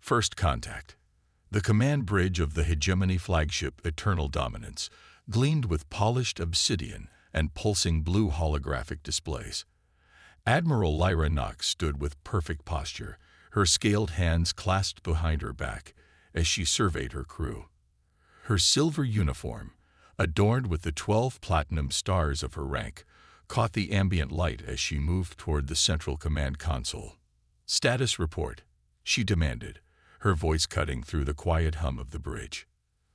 First contact. The command bridge of the hegemony flagship Eternal Dominance gleamed with polished obsidian and pulsing blue holographic displays. Admiral Lyra Knox stood with perfect posture, her scaled hands clasped behind her back as she surveyed her crew. Her silver uniform, adorned with the 12 platinum stars of her rank, caught the ambient light as she moved toward the central command console. "Status report," she demanded, her voice cutting through the quiet hum of the bridge.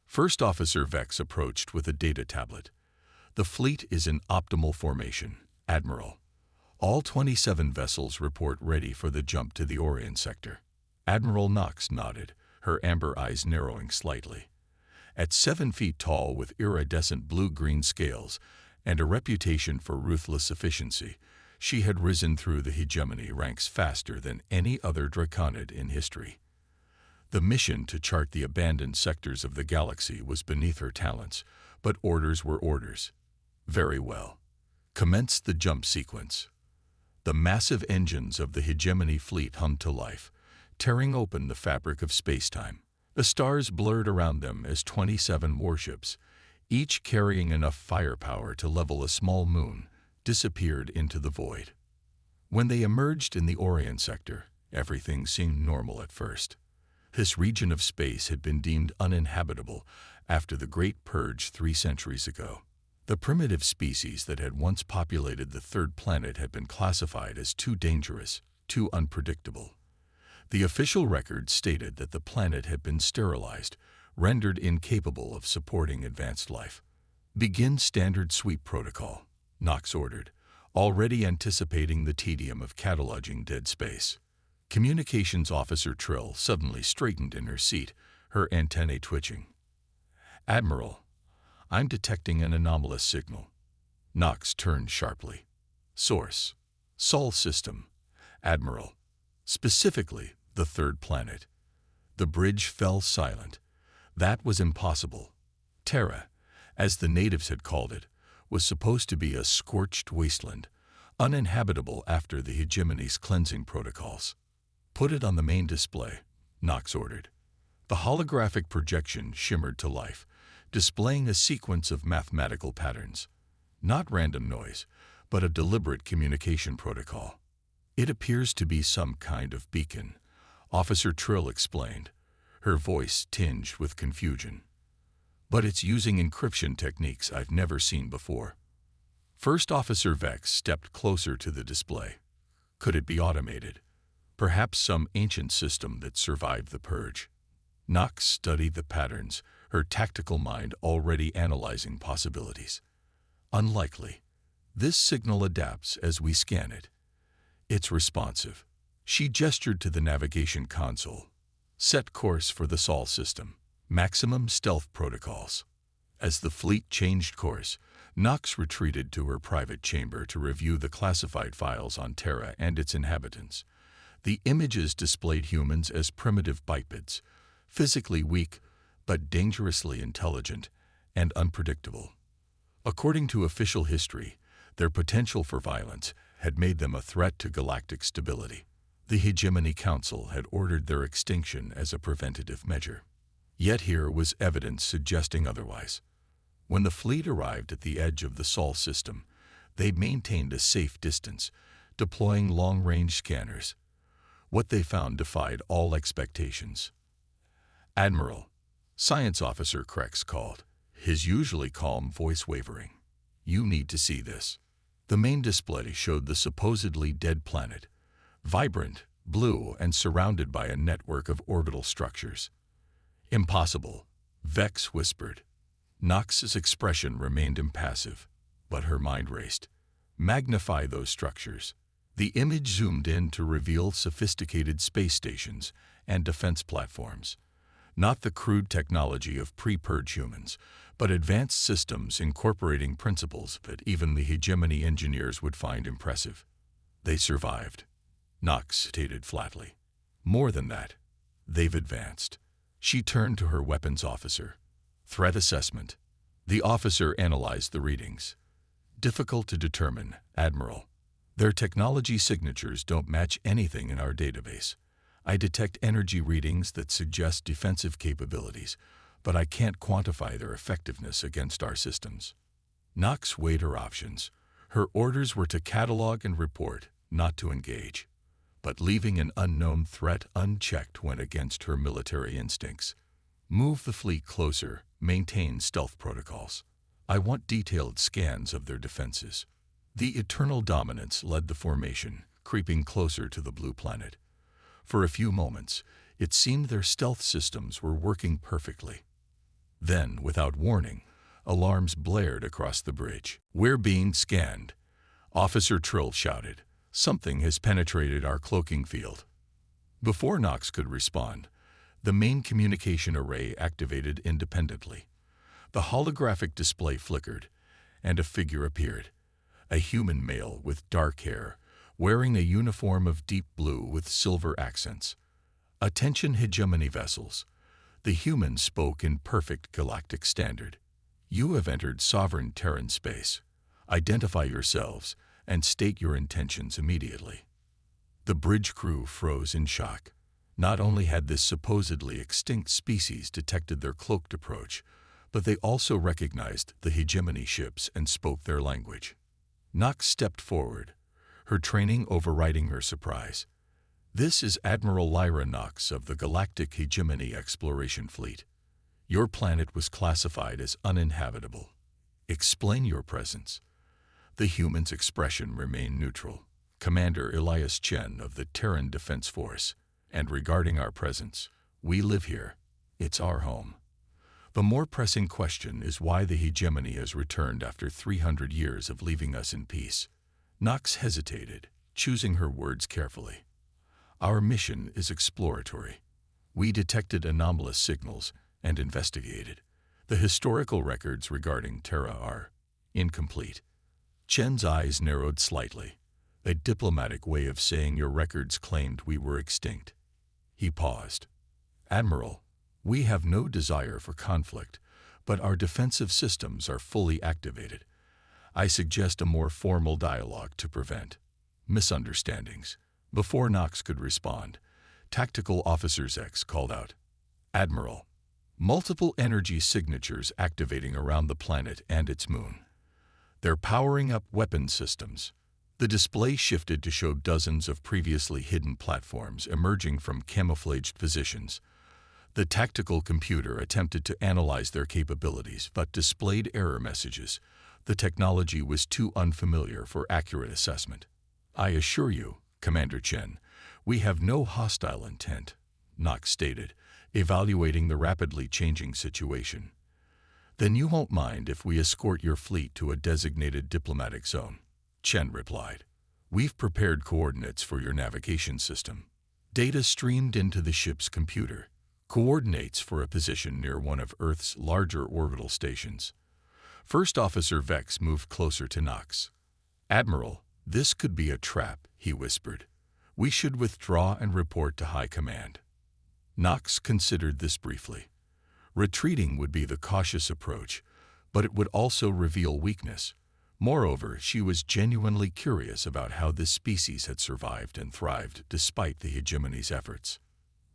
First Officer Vex approached with a data tablet. "The fleet is in optimal formation, Admiral. All 27 vessels report ready for the jump to the Orion sector." Admiral Knox nodded, her amber eyes narrowing slightly. At 7 feet tall with iridescent blue-green scales and a reputation for ruthless efficiency, she had risen through the hegemony ranks faster than any other Draconid in history. The mission to chart the abandoned sectors of the galaxy was beneath her talents, but orders were orders. Very well. Commence the jump sequence. The massive engines of the hegemony fleet hummed to life, tearing open the fabric of space-time. The stars blurred around them as 27 warships, each carrying enough firepower to level a small moon, disappeared into the void. When they emerged in the Orion sector, everything seemed normal at first. This region of space had been deemed uninhabitable after the Great Purge 3 centuries ago. The primitive species that had once populated the third planet had been classified as too dangerous, too unpredictable. The official record stated that the planet had been sterilized, rendered incapable of supporting advanced life. "Begin standard sweep protocol," Knox ordered, already anticipating the tedium of cataloging dead space. Communications Officer Trill suddenly straightened in her seat, her antennae twitching. "Admiral, I'm detecting an anomalous signal." Knox turned sharply. "Source: Sol system, Admiral. Specifically, the third planet." The bridge fell silent. That was impossible. Terra, as the natives had called it, was supposed to be a scorched wasteland, uninhabitable after the hegemony's cleansing protocols. "Put it on the main display," Knox ordered. The holographic projection shimmered to life, displaying a sequence of mathematical patterns. Not random noise, but a deliberate communication protocol. "It appears to be some kind of beacon," Officer Trill explained, her voice tinged with confusion. "But it's using encryption techniques I've never seen before." First Officer Vex stepped closer to the display. Could it be automated? Perhaps some ancient system that survived the purge. Knox studied the patterns, her tactical mind already analyzing possibilities. "Unlikely. This signal adapts as we scan it. It's responsive." She gestured to the navigation console. "Set course for the Sol system. Maximum stealth protocols." As the fleet changed course, Knox retreated to her private chamber to review the classified files on Terra and its inhabitants. The images displayed humans as primitive bipeds, physically weak but dangerously intelligent and unpredictable. According to official history, their potential for violence had made them a threat to galactic stability. The Hegemony Council had ordered their extinction as a preventative measure. Yet here was evidence suggesting otherwise. When the fleet arrived at the edge of the Sol system, they maintained a safe distance, deploying long-range scanners. What they found defied all expectations. "Admiral," Science Officer Krex called, his usually calm voice wavering. "You need to see this." The main display showed the supposedly dead planet, vibrant, blue, and surrounded by a network of orbital structures. "Impossible," Vex whispered. Knox's expression remained impassive, but her mind raced. "Magnify those structures." The image zoomed in to reveal sophisticated space stations and defense platforms. Not the crude technology of pre-purge humans, but advanced systems incorporating principles that even the hegemony engineers would find impressive. "They survived," Knox stated flatly. "More than that, they've advanced." She turned to her weapons officer. "Threat assessment." The officer analyzed the readings. "Difficult to determine, Admiral. Their technology signatures don't match anything in our database. I detect energy readings that suggest defensive capabilities, but I can't quantify their effectiveness against our systems. Nox weighed her options. Her orders were to catalog and report, not to engage. But leaving an unknown threat unchecked went against her military instincts. Move the fleet closer, maintain stealth protocols. I want detailed scans of their defenses. The Eternal Dominance led the formation, creeping closer to the blue planet. For a few moments, it seemed their stealth systems were working perfectly. Then, without warning, alarms blared across the bridge. "We're being scanned," Officer Trill shouted. "Something has penetrated our cloaking field." Before Nox could respond, the main communication array activated independently. The holographic display flickered, and a figure appeared. A human male with dark hair, wearing a uniform of deep blue with silver accents. "Attention hegemony vessels." The human spoke in perfect galactic standard. "You have entered sovereign Terran space. Identify yourselves and state your intentions immediately." The bridge crew froze in shock. Not only had this supposedly extinct species detected their cloaked approach, but they also recognized the hegemony ships and spoke their language. Nox stepped forward, her training overriding her surprise. "This is Admiral Lyra Nox of the Galactic Hegemony Exploration Fleet. Your planet was classified as uninhabitable. Explain your presence." The human's expression remained neutral. "Commander Elias Chen of the Terran Defense Force. And regarding our presence, we live here. It's our home. The more pressing question is why the hegemony has returned after 300 years of leaving us in peace." Nox hesitated, choosing her words carefully. "Our mission is exploratory. We detected anomalous signals and investigated. The historical records regarding Terra are incomplete." Chen's eyes narrowed slightly. "A diplomatic way of saying your records claimed we were extinct." He paused. "Admiral, we have no desire for conflict, but our defensive systems are fully activated. I suggest a more formal dialogue to prevent misunderstandings." Before Nox could respond, Tactical Officers X called out, "Admiral, multiple energy signatures activating around the planet and its moon. They're powering up weapon systems." The display shifted to show dozens of previously hidden platforms emerging from camouflaged positions. The tactical computer attempted to analyze their capabilities but displayed error messages. The technology was too unfamiliar for accurate assessment. "I assure you, Commander Chen, we have no hostile intent," Nox stated, evaluating the rapidly changing situation. "Then you won't mind if we escort your fleet to a designated diplomatic zone," Chen replied. "We've prepared coordinates for your navigation system." Data streamed into the ship's computer. Coordinates for a position near one of Earth's larger orbital stations. First Officer Vex moved closer to Nox. "Admiral, this could be a trap," he whispered. "We should withdraw and report to High Command." Nox considered this briefly. Retreating would be the cautious approach, but it would also reveal weakness. Moreover, she was genuinely curious about how this species had survived and thrived despite the hegemony's efforts.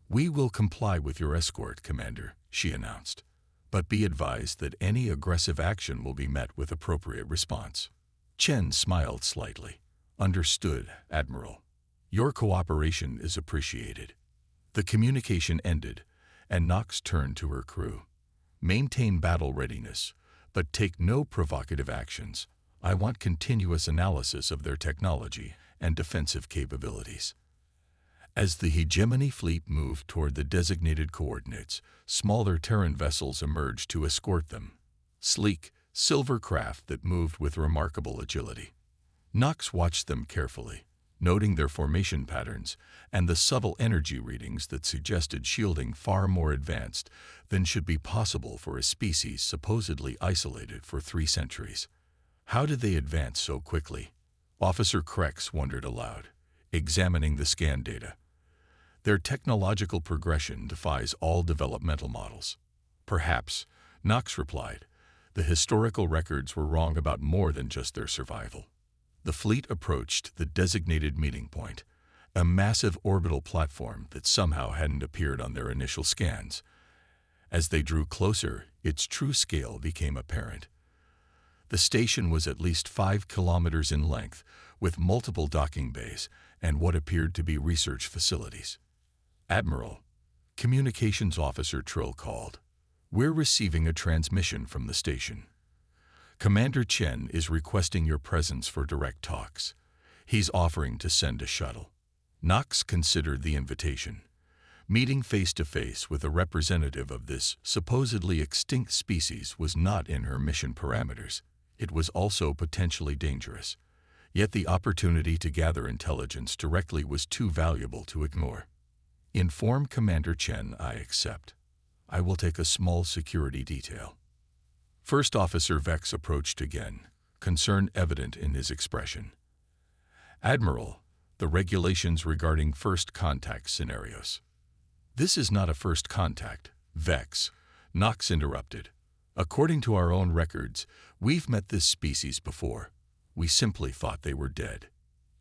"We will comply with your escort, Commander," she announced. "But be advised that any aggressive action will be met with appropriate response." Chen smiled slightly. "Understood, Admiral. Your cooperation is appreciated." The communication ended, and Nox turned to her crew. "Maintain battle readiness, but take no provocative actions. I want continuous analysis of their technology and defensive capabilities." As the hegemony fleet moved toward the designated coordinates, smaller Terran vessels emerged to escort them. Sleek, silver craft that moved with remarkable agility. Nox watched them carefully, noting their formation patterns and the subtle energy readings that suggested shielding far more advanced than should be possible for a species supposedly isolated for 3 centuries. How did they advance so quickly? Officer Krex wondered aloud, examining the scan data. Their technological progression defies all developmental models. "Perhaps," Nox replied. "The historical records were wrong about more than just their survival." The fleet approached the designated meeting point. a massive orbital platform that somehow hadn't appeared on their initial scans. As they drew closer, its true scale became apparent. The station was at least 5 kilometers in length, with multiple docking bays and what appeared to be research facilities. "Admiral," Communications Officer Trill called. "We're receiving a transmission from the station. Commander Chen is requesting your presence for direct talks. He's offering to send a shuttle." Knox considered the invitation. Meeting face-to-face with a representative of this supposedly extinct species was not in her mission parameters. It was also potentially dangerous. Yet the opportunity to gather intelligence directly was too valuable to ignore. "Inform Commander Chen I accept. I will take a small security detail." First Officer Vex approached again, concern evident in his expression. "Admiral, the regulations regarding first contact scenarios." "This is not a first contact, Vex," Knox interrupted. "According to our own records, we've met this species before. We simply thought they were dead."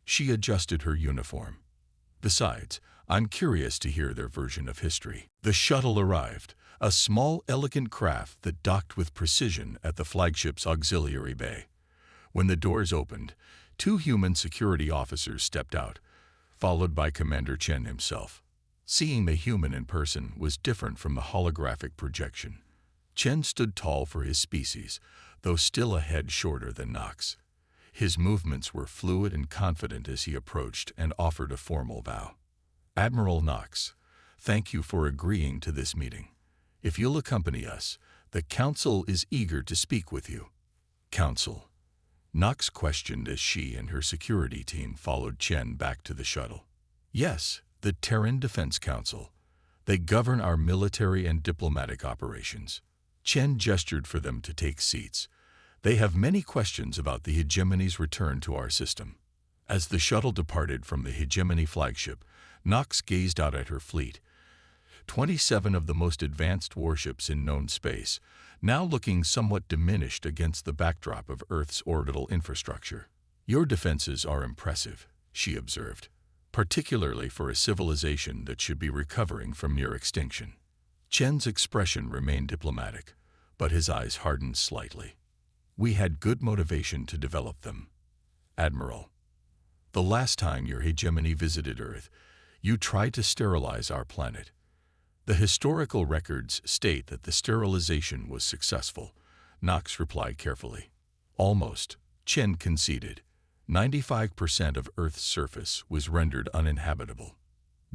She adjusted her uniform. "Besides, I'm curious to hear their version of history." The shuttle arrived, a small, elegant craft that docked with precision at the flagship's auxiliary bay. When the doors opened, 2 human security officers stepped out, followed by Commander Chen himself. Seeing the human in person was different from the holographic projection. Chen stood tall for his species, though still a head shorter than Knox. His movements were fluid and confident as he approached and offered a formal bow. "Admiral Knox, thank you for agreeing to this meeting. If you'll accompany us, the Council is eager to speak with you." "Council?" Knox questioned as she and her security team followed Chen back to the shuttle. "Yes, the Terran Defense Council. They govern our military and diplomatic operations." Chen gestured for them to take seats. "They have many questions about the Hegemony's return to our system." As the shuttle departed from the Hegemony flagship, Knox gazed out at her fleet. 27 of the most advanced warships in known space, now looking somewhat diminished against the backdrop of Earth's orbital infrastructure. "Your defenses are impressive," she observed, "particularly for a civilization that should be recovering from near extinction." Chen's expression remained diplomatic, but his eyes hardened slightly. "We had good motivation to develop them. Admiral, the last time your hegemony visited Earth, you tried to sterilize our planet. The historical records state that the sterilization was successful," Knox replied carefully. "Almost," Chen conceded. 95% of Earth's surface was rendered uninhabitable.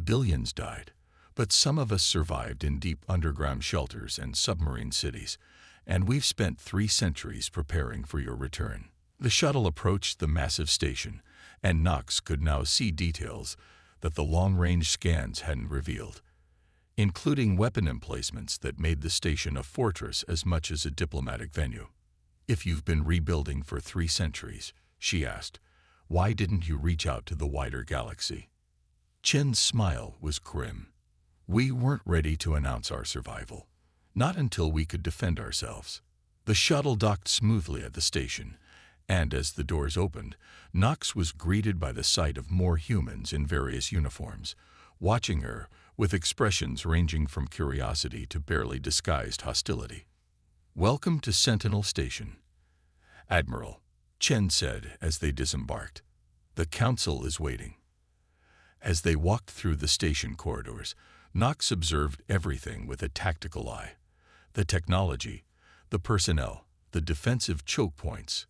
Billions died, but some of us survived in deep underground shelters and submarine cities, and we've spent 3 centuries preparing for your return." The shuttle approached the massive station, and Knox could now see details that the long-range scans hadn't revealed, including weapon emplacements that made the station a fortress as much as a diplomatic venue. "If you've been rebuilding for 3 centuries, she asked, "why didn't you reach out to the wider galaxy?" Chen's smile was grim. "We weren't ready to announce our survival. Not until we could defend ourselves." The shuttle docked smoothly at the station, and as the doors opened, Knox was greeted by the sight of more humans in various uniforms, watching her with expressions ranging from curiosity to barely disguised hostility. "Welcome to Sentinel Station, Admiral," Chen said as they disembarked. "The Council is waiting." As they walked through the station corridors, Knox observed everything with a tactical eye. The technology, the personnel, the defensive choke points.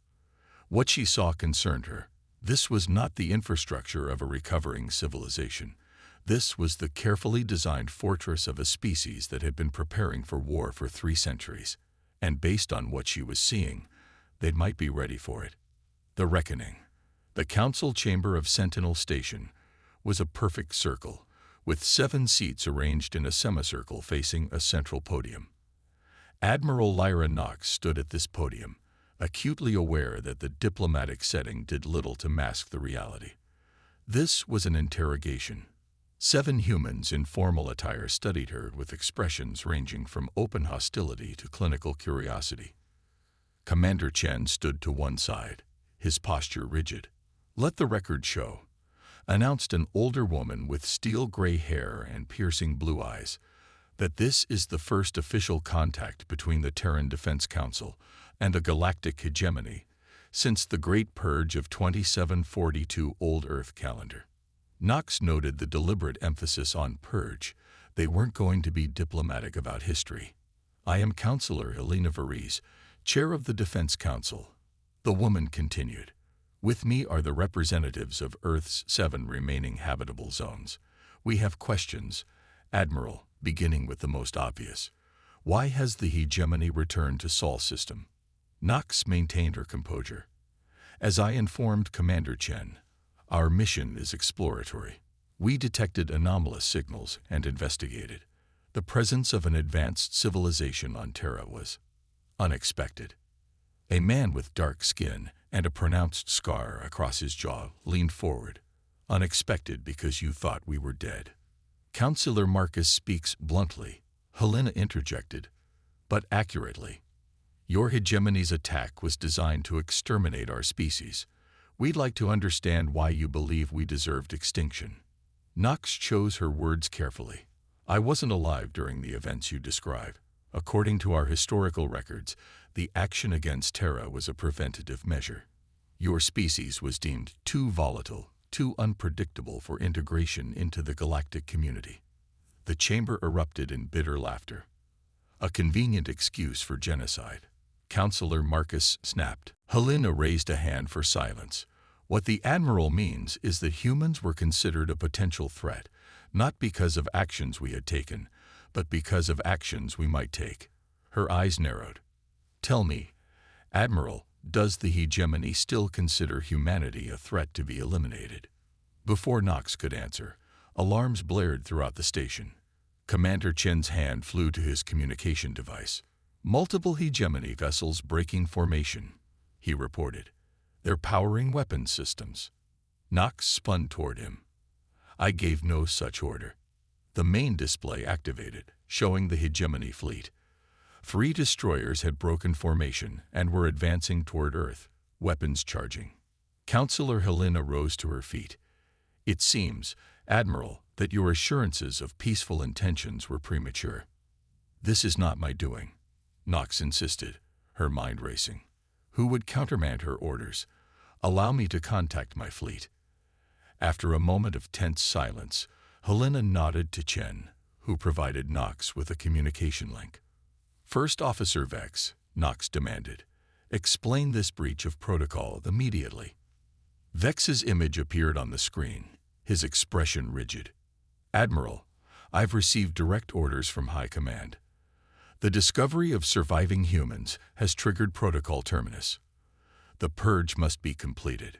What she saw concerned her. This was not the infrastructure of a recovering civilization. This was the carefully designed fortress of a species that had been preparing for war for 3 centuries. And based on what she was seeing, they might be ready for it. The reckoning. The council chamber of Sentinel Station was a perfect circle, with 7 seats arranged in a semicircle facing a central podium. Admiral Lyra Knox stood at this podium, acutely aware that the diplomatic setting did little to mask the reality. This was an interrogation. 7 humans in formal attire studied her with expressions ranging from open hostility to clinical curiosity. Commander Chen stood to one side, his posture rigid. "Let the record show. announced an older woman with steel-gray hair and piercing blue eyes, that this is the first official contact between the Terran Defense Council and the Galactic hegemony since the Great Purge of 2742 Old Earth calendar. Knox noted the deliberate emphasis on purge. They weren't going to be diplomatic about history. I am Counselor Helena Varese, Chair of the Defense Council. The woman continued. With me are the representatives of Earth's 7 remaining habitable zones. We have questions, Admiral, beginning with the most obvious. Why has the hegemony returned to Sol system? Knox maintained her composure. As I informed Commander Chen, our mission is exploratory. We detected anomalous signals and investigated. The presence of an advanced civilization on Terra was unexpected. A man with dark skin and a pronounced scar across his jaw leaned forward. Unexpected because you thought we were dead. Counselor Marcus speaks bluntly, Helena interjected, but accurately. Your hegemony's attack was designed to exterminate our species. We'd like to understand why you believe we deserved extinction. Knox chose her words carefully. I wasn't alive during the events you describe. According to our historical records, the action against Terra was a preventative measure. Your species was deemed too volatile, too unpredictable for integration into the galactic community. The chamber erupted in bitter laughter. A convenient excuse for genocide. Counselor Marcus snapped. Helena raised a hand for silence. What the Admiral means is that humans were considered a potential threat, not because of actions we had taken, but because of actions we might take. Her eyes narrowed. Tell me, Admiral, does the hegemony still consider humanity a threat to be eliminated? Before Knox could answer, alarms blared throughout the station. Commander Chen's hand flew to his communication device. Multiple hegemony vessels breaking formation, he reported. They're powering weapons systems. Knox spun toward him. I gave no such order. The main display activated, showing the hegemony fleet. 3 destroyers had broken formation and were advancing toward Earth, weapons charging. Counselor Helena rose to her feet. It seems, Admiral, that your assurances of peaceful intentions were premature. This is not my doing, Knox insisted, her mind racing. Who would countermand her orders? Allow me to contact my fleet. After a moment of tense silence, Helena nodded to Chen, who provided Knox with a communication link. First Officer Vex, Knox demanded, explain this breach of protocol immediately. Vex's image appeared on the screen, his expression rigid. Admiral, I've received direct orders from High Command. The discovery of surviving humans has triggered Protocol Terminus. The purge must be completed.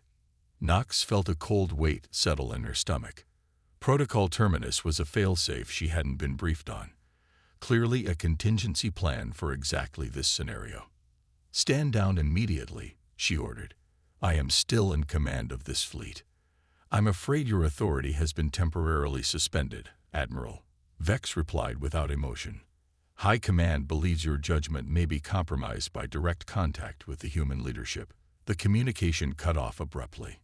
Knox felt a cold weight settle in her stomach. Protocol Terminus was a failsafe she hadn't been briefed on. Clearly a contingency plan for exactly this scenario. Stand down immediately, she ordered. I am still in command of this fleet. I'm afraid your authority has been temporarily suspended, Admiral. Vex replied without emotion. High Command believes your judgment may be compromised by direct contact with the human leadership. The communication cut off abruptly.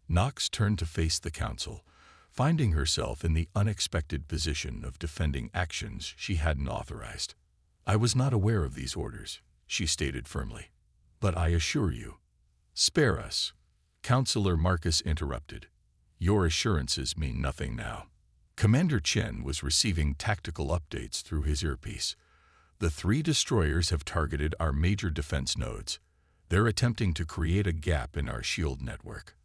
Knox turned to face the Council, finding herself in the unexpected position of defending actions she hadn't authorized. I was not aware of these orders, she stated firmly. But I assure you. Spare us. Counselor Marcus interrupted. Your assurances mean nothing now. Commander Chen was receiving tactical updates through his earpiece. The 3 destroyers have targeted our major defense nodes. They're attempting to create a gap in our shield network.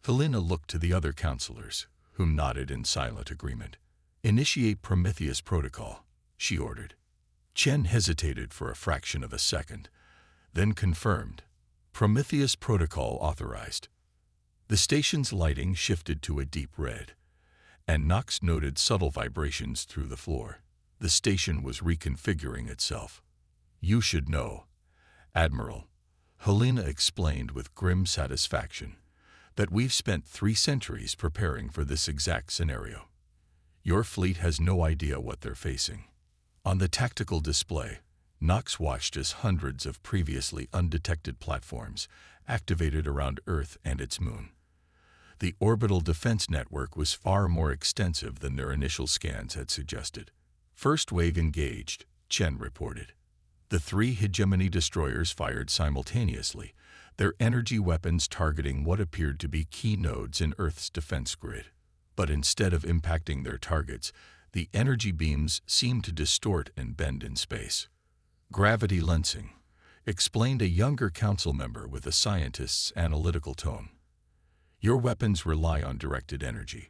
Helena looked to the other counselors, who nodded in silent agreement. Initiate Prometheus Protocol, she ordered. Chen hesitated for a fraction of a second, then confirmed. Prometheus Protocol authorized. The station's lighting shifted to a deep red, and Knox noted subtle vibrations through the floor. The station was reconfiguring itself. You should know, Admiral, Helena explained with grim satisfaction, that we've spent 3 centuries preparing for this exact scenario. Your fleet has no idea what they're facing. On the tactical display, Knox watched as hundreds of previously undetected platforms activated around Earth and its moon. The orbital defense network was far more extensive than their initial scans had suggested. First wave engaged, Chen reported. The 3 hegemony destroyers fired simultaneously, their energy weapons targeting what appeared to be key nodes in Earth's defense grid. But instead of impacting their targets, the energy beams seemed to distort and bend in space. Gravity lensing, explained a younger council member with a scientist's analytical tone. Your weapons rely on directed energy.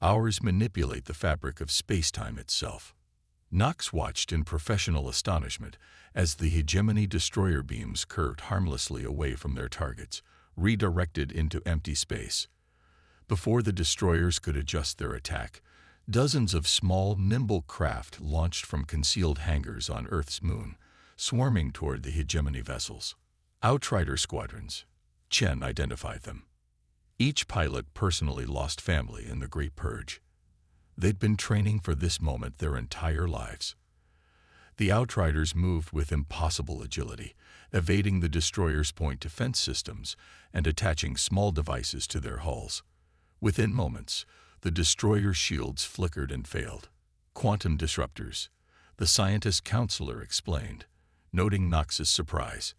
Ours manipulate the fabric of space-time itself. Knox watched in professional astonishment as the hegemony destroyer beams curved harmlessly away from their targets, redirected into empty space. Before the destroyers could adjust their attack, dozens of small, nimble craft launched from concealed hangars on Earth's moon, swarming toward the hegemony vessels. Outrider squadrons, Chen identified them. Each pilot personally lost family in the Great Purge. They'd been training for this moment their entire lives. The Outriders moved with impossible agility, evading the destroyers' point defense systems and attaching small devices to their hulls. Within moments, the destroyer shields flickered and failed. Quantum disruptors, the scientist counselor explained, noting Knox's surprise.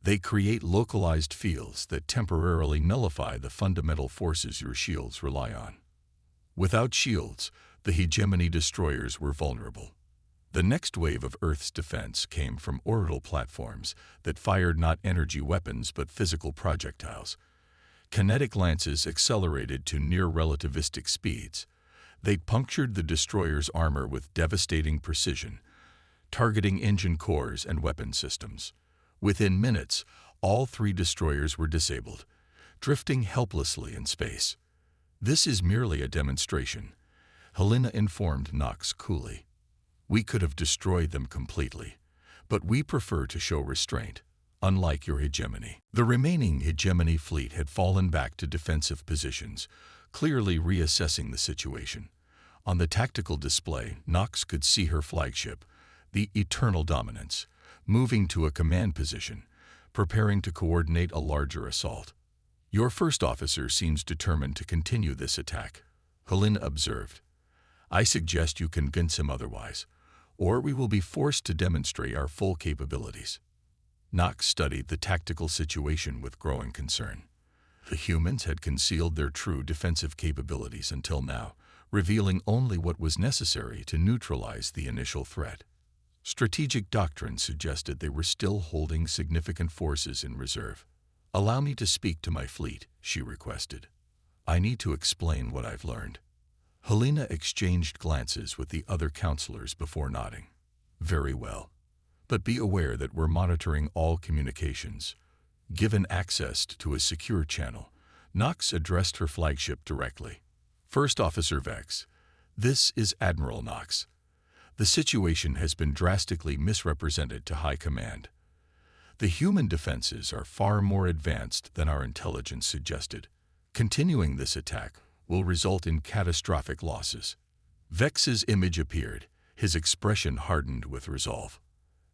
They create localized fields that temporarily nullify the fundamental forces your shields rely on. Without shields, the hegemony destroyers were vulnerable. The next wave of Earth's defense came from orbital platforms that fired not energy weapons but physical projectiles. Kinetic lances accelerated to near-relativistic speeds. They punctured the destroyer's armor with devastating precision, targeting engine cores and weapon systems. Within minutes, all 3 destroyers were disabled, drifting helplessly in space. This is merely a demonstration, Helena informed Knox coolly. We could have destroyed them completely, but we prefer to show restraint, unlike your hegemony. The remaining hegemony fleet had fallen back to defensive positions, clearly reassessing the situation. On the tactical display, Knox could see her flagship, the Eternal Dominance, moving to a command position, preparing to coordinate a larger assault. Your first officer seems determined to continue this attack, Helena observed. I suggest you convince him otherwise, or we will be forced to demonstrate our full capabilities. Knox studied the tactical situation with growing concern. The humans had concealed their true defensive capabilities until now, revealing only what was necessary to neutralize the initial threat. Strategic doctrine suggested they were still holding significant forces in reserve. Allow me to speak to my fleet, she requested. I need to explain what I've learned. Helena exchanged glances with the other counselors before nodding. Very well. But be aware that we're monitoring all communications. Given access to a secure channel, Knox addressed her flagship directly. First Officer Vex, this is Admiral Knox. The situation has been drastically misrepresented to High Command. The human defenses are far more advanced than our intelligence suggested. Continuing this attack will result in catastrophic losses. Vex's image appeared, his expression hardened with resolve.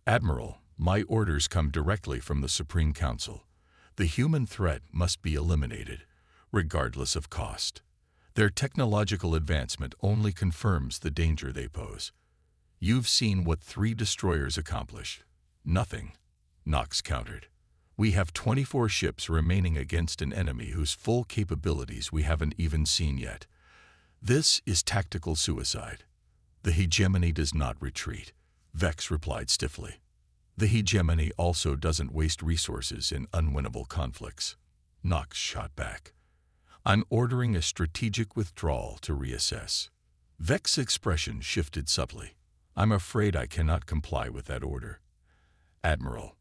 Admiral, my orders come directly from the Supreme Council. The human threat must be eliminated, regardless of cost. Their technological advancement only confirms the danger they pose. You've seen what 3 destroyers accomplish. Nothing, Knox countered. We have 24 ships remaining against an enemy whose full capabilities we haven't even seen yet. This is tactical suicide. The hegemony does not retreat, Vex replied stiffly. The hegemony also doesn't waste resources in unwinnable conflicts. Knox shot back. I'm ordering a strategic withdrawal to reassess. Vex's expression shifted subtly. I'm afraid I cannot comply with that order. Admiral,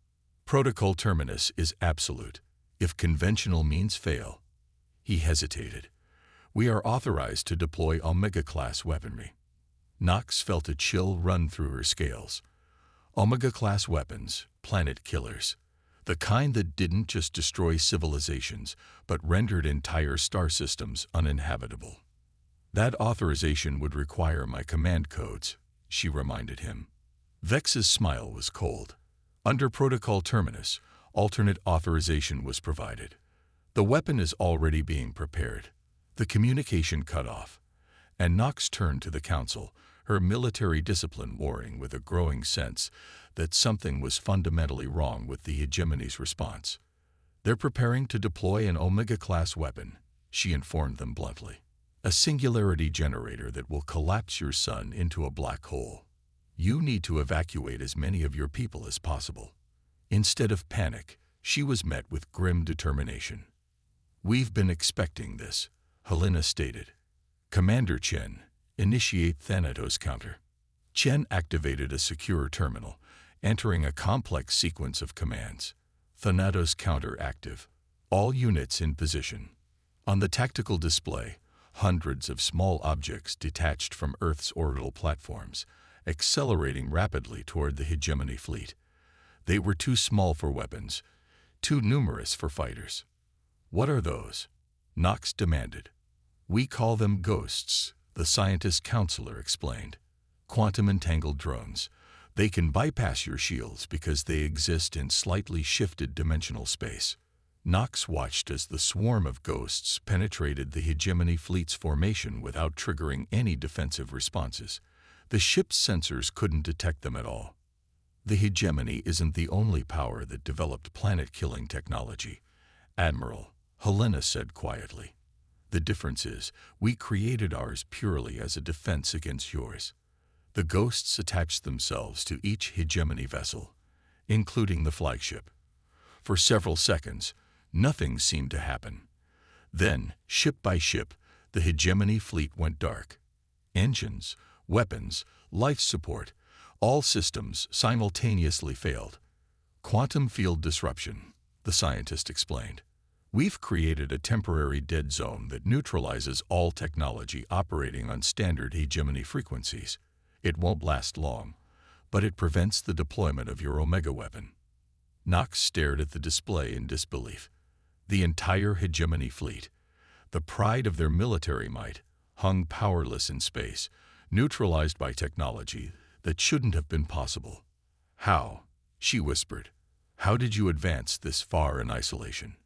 protocol terminus is absolute. If conventional means fail, he hesitated. We are authorized to deploy Omega-class weaponry. Knox felt a chill run through her scales. Omega-class weapons, planet killers. The kind that didn't just destroy civilizations, but rendered entire star systems uninhabitable. That authorization would require my command codes, she reminded him. Vex's smile was cold. Under Protocol Terminus, alternate authorization was provided. The weapon is already being prepared. The communication cut off, and Nox turned to the council, her military discipline warring with a growing sense that something was fundamentally wrong with the hegemony's response. "They're preparing to deploy an Omega-class weapon," she informed them bluntly. "A singularity generator that will collapse your sun into a black hole. You need to evacuate as many of your people as possible." Instead of panic, she was met with grim determination. "We've been expecting this," Helena stated. "Commander Chen, initiate Thanatos counter." Chen activated a secure terminal, entering a complex sequence of commands. Thanatos counter active. All units in position. On the tactical display, hundreds of small objects detached from Earth's orbital platforms, accelerating rapidly toward the hegemony fleet. They were too small for weapons, too numerous for fighters. "What are those?" Nox demanded. "We call them ghosts," the scientist counselor explained. "Quantum-entangled drones. They can bypass your shields because they exist in slightly shifted dimensional space." Nox watched as the swarm of ghosts penetrated the hegemony fleet's formation without triggering any defensive responses. The ship's sensors couldn't detect them at all. "The hegemony isn't the only power that developed planet-killing technology, Admiral," Helena said quietly. "The difference is, we created ours purely as a defense against yours." The ghosts attached themselves to each hegemony vessel, including the flagship. For several seconds, nothing seemed to happen. Then, ship by ship, the hegemony fleet went dark. Engines, weapons, life support, all systems simultaneously failed. "Quantum field disruption," the scientist explained. "We've created a temporary dead zone that neutralizes all technology operating on standard hegemony frequencies. It won't last long, but it prevents the deployment of your Omega weapon." Nox stared at the display in disbelief. The entire hegemony fleet, the pride of their military might, hung powerless in space, neutralized by technology that shouldn't have been possible. "How?" she whispered. "How did you advance this far in isolation?"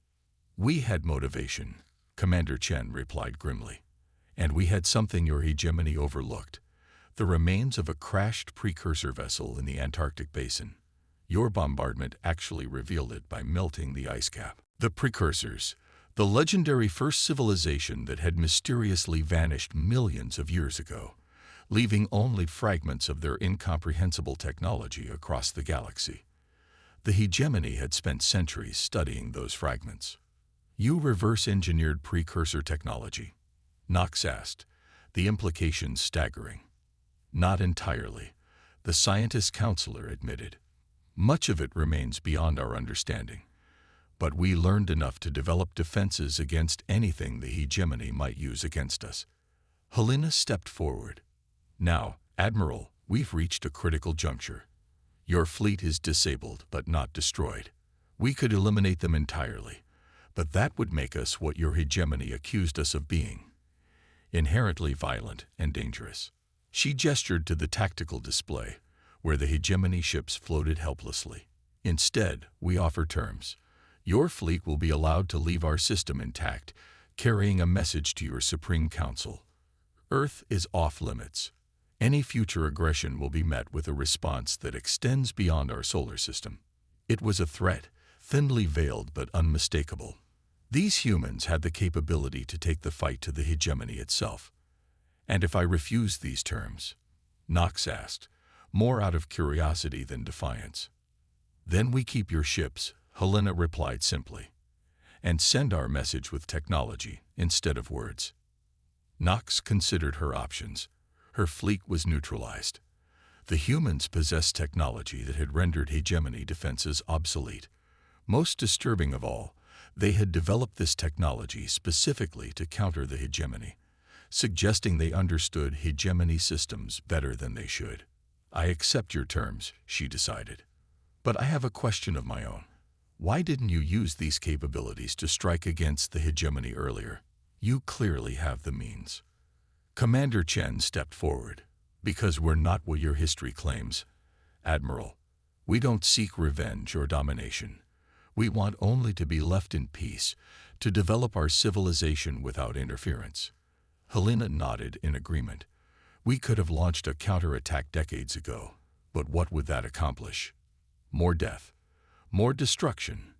"We had motivation," Commander Chen replied grimly. "And we had something your hegemony overlooked. The remains of a crashed precursor vessel in the Antarctic basin. Your bombardment actually revealed it by melting the ice cap." The precursors, the legendary first civilization that had mysteriously vanished millions of years ago, leaving only fragments of their incomprehensible technology across the galaxy. The hegemony had spent centuries studying those fragments. "You reverse-engineered precursor technology?" Nox asked, the implications staggering. "Not entirely," the scientist counselor admitted. "Much of it remains beyond our understanding. But we learned enough to develop defenses against anything the hegemony might use against us." Helena stepped forward. "Now, Admiral, we've reached a critical juncture. Your fleet is disabled but not destroyed. We could eliminate them entirely, but that would make us what your hegemony accused us of being: inherently violent and dangerous." She gestured to the tactical display, where the hegemony ships floated helplessly. "Instead, we offer terms. Your fleet will be allowed to leave our system intact, carrying a message to your Supreme Council. Earth is off-limits. Any future aggression will be met with a response that extends beyond our solar system." It was a threat, thinly veiled but unmistakable. These humans had the capability to take the fight to the hegemony itself. "And if I refuse these terms?" Nox asked, more out of curiosity than defiance. "Then we keep your ships," Helena replied simply, "and send our message with technology instead of words." Nox considered her options. Her fleet was neutralized. The humans possessed technology that had rendered hegemony defenses obsolete. Most disturbing of all, they had developed this technology specifically to counter the hegemony, suggesting they understood hegemony systems better than they should. "I accept your terms," she decided. "But I have a question of my own. Why didn't you use these capabilities to strike against the hegemony earlier? You clearly have the means." Commander Chen stepped forward. "Because we're not what your history claims, Admiral. We don't seek revenge or domination. We want only to be left in peace, To develop our civilization without interference. Helena nodded in agreement. We could have launched a counterattack decades ago, but what would that accomplish? More death, more destruction.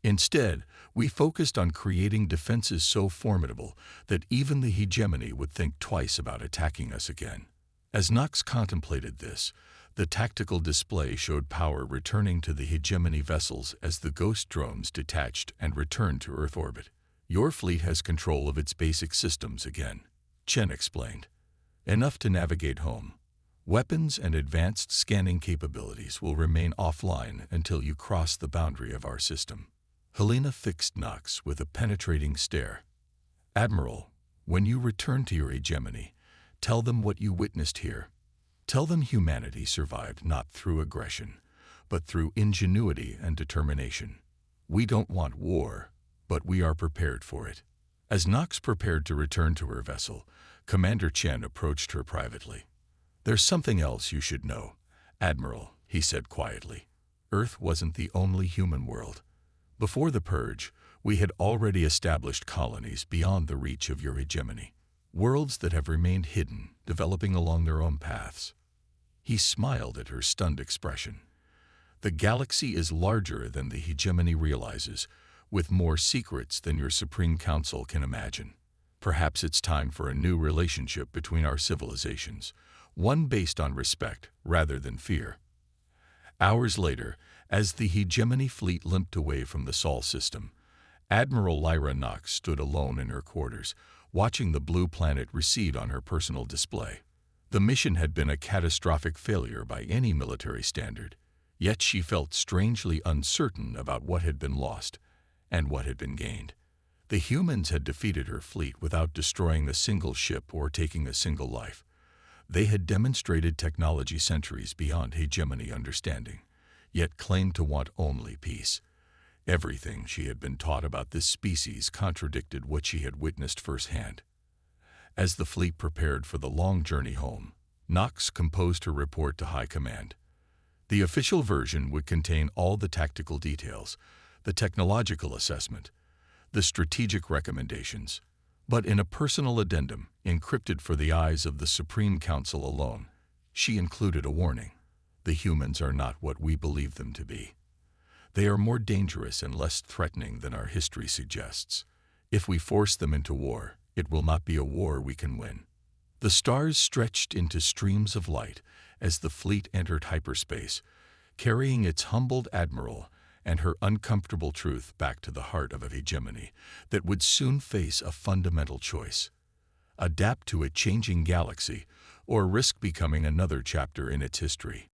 Instead, we focused on creating defenses so formidable that even the hegemony would think twice about attacking us again. As Nox contemplated this, the tactical display showed power returning to the hegemony vessels as the ghost drones detached and returned to Earth orbit. Your fleet has control of its basic systems again, Chen explained. Enough to navigate home. Weapons and advanced scanning capabilities will remain offline until you cross the boundary of our system. Helena fixed Nox with a penetrating stare. Admiral, when you return to your hegemony, tell them what you witnessed here. Tell them humanity survived not through aggression, but through ingenuity and determination. We don't want war, but we are prepared for it. As Nox prepared to return to her vessel, Commander Chen approached her privately. There's something else you should know, Admiral, he said quietly. Earth wasn't the only human world. Before the Purge, we had already established colonies beyond the reach of your hegemony. Worlds that have remained hidden, developing along their own paths. He smiled at her stunned expression. The galaxy is larger than the hegemony realizes, with more secrets than your Supreme Council can imagine. Perhaps it's time for a new relationship between our civilizations, one based on respect rather than fear. Hours later, as the hegemony fleet limped away from the Sol system, Admiral Lyra Nox stood alone in her quarters, watching the blue planet recede on her personal display. The mission had been a catastrophic failure by any military standard, yet she felt strangely uncertain about what had been lost and what had been gained. The humans had defeated her fleet without destroying a single ship or taking a single life. They had demonstrated technology centuries beyond hegemony understanding, yet claimed to want only peace. Everything she had been taught about this species contradicted what she had witnessed firsthand. As the fleet prepared for the long journey home, Nox composed her report to High Command. The official version would contain all the tactical details, the technological assessment, the strategic recommendations, but in a personal addendum, encrypted for the eyes of the Supreme Council alone, she included a warning. The humans are not what we believe them to be. They are more dangerous and less threatening than our history suggests. If we force them into war, it will not be a war we can win. The stars stretched into streams of light as the fleet entered hyperspace, carrying its humbled admiral and her uncomfortable truth back to the heart of a hegemony that would soon face a fundamental choice: adapt to a changing galaxy or risk becoming another chapter in its history.